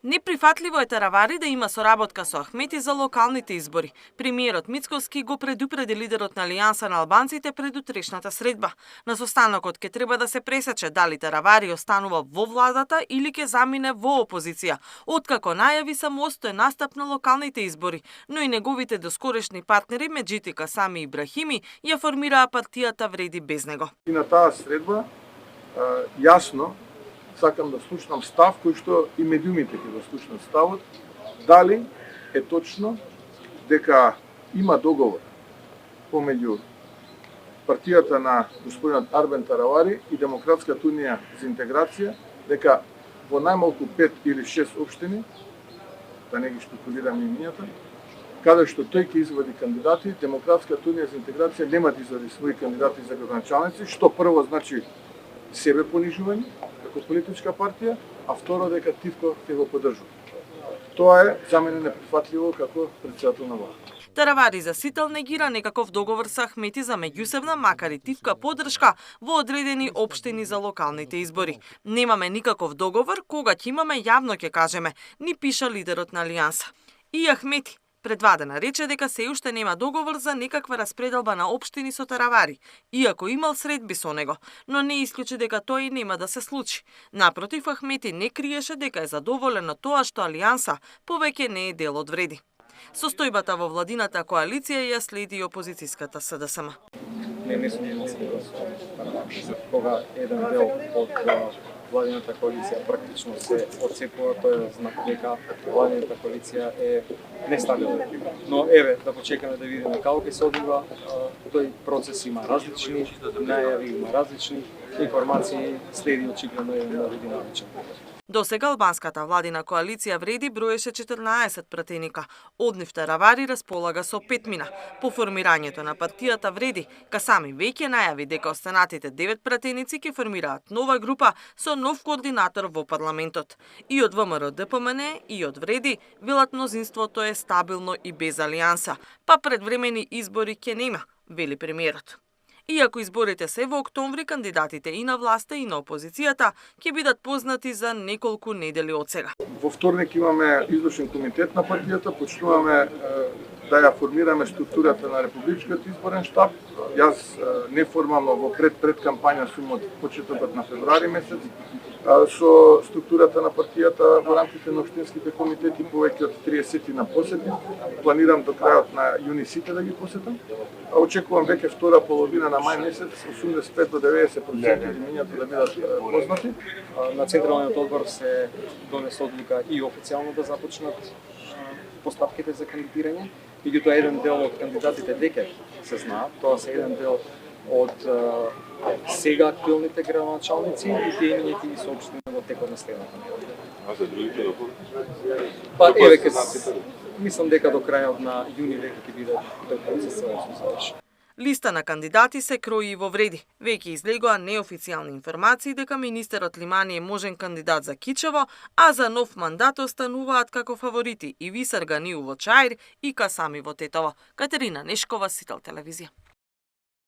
Неприфатливо е Таравари да има соработка со Ахмети за локалните избори. Премиерот Мицкоски го предупреди лидерот на Алијанса на албанците пред утрешната средба. На состанокот ќе треба да се пресече дали Таравари останува во владата или ќе замине во опозиција, откако најави самостоен настап на локалните избори, но и неговите доскорешни партнери Меджитика Сами Ибрахими ја формираа партијата Вреди без него. И на таа средба јасно сакам да слушнам став кој што и медиумите ќе го слушнат ставот, дали е точно дека има договор помеѓу партијата на господинот Арбен Таравари и Демократската унија за интеграција, дека во најмалку 5 или 6 општини, да не ги шпекулирам имињата, каде што тој ќе извади кандидати, Демократската унија за интеграција нема да извади своји кандидати за градоначалници, што прво значи себе понижување како политичка партија, а второ дека Тивко ќе го поддржува. Тоа е за мене неприфатливо како претседател на влада. Таравари за сител негира некаков договор со Ахмети за меѓусебна, макар и тивка поддршка во одредени општини за локалните избори. Немаме никаков договор, кога ќе имаме јавно ќе кажеме, ни пиша лидерот на Алијанса. И Ахмети предвадена рече дека се уште нема договор за некаква распределба на општини со Таравари, иако имал средби со него, но не исклучи дека тоа и нема да се случи. Напротив, Ахмети не криеше дека е задоволен од тоа што Алијанса повеќе не е дел од Вреди. Состојбата во владината коалиција ја следи и опозицијската СДСМ. Не сум имал кога еден дел од владината коалиција практично се отцепува, тоа е знак дека владината коалиција е нестабилна. Но еве, да почекаме да видиме како ќе се одвива, тој процес има различни најави, има различни информации, следи очигледно еден динамичен. До сега албанската владина коалиција Вреди броеше 14 пратеника. Од нив Таравари располага со 5. По формирањето на партијата Вреди, Касами веќе најави дека останатите 9 пратеници ќе формираат нова група со нов координатор во парламентот. И од ВМРО ДПМН и од Вреди велат мнозинството е стабилно и без Алијанса, па предвремени избори ќе нема, вели премиерот. Иако изборите се во октомври, кандидатите и на власта и на опозицијата ќе бидат познати за неколку недели од сега. Во вторник имаме извршен комитет на партијата, почнуваме да ја формираме структурата на Републичкиот изборен штаб. Јас неформално во пред кампања сум од почетокот на февруари месец со структурата на партијата во рамките на општинските комитети, повеќе од 30 на посети. Планирам до крајот на јуни сите да ги посетам. Очекувам веќе втора половина на мај месец 85 до 90% од имињата да бидат познати. На Централниот одбор се донесе одлука и официјално да започнат постапките за кандидирање. Меѓутоа еден дел од кандидатите веќе се знаат, тоа се еден дел од сега актуелните градоначалници и тие имиња ги соопштени во текот на следната недела. А за другите Па еве мислам дека до крајот на јуни веќе ќе биде тој процес завршен. Листа на кандидати се крои во Вреди. Веќе излегоа неофицијални информации дека министерот Лимани е можен кандидат за Кичево, а за нов мандат остануваат како фаворити и Висар Ганиу во Чаир и Касами во Тетово. Катерина Нешкова, Сител телевизија.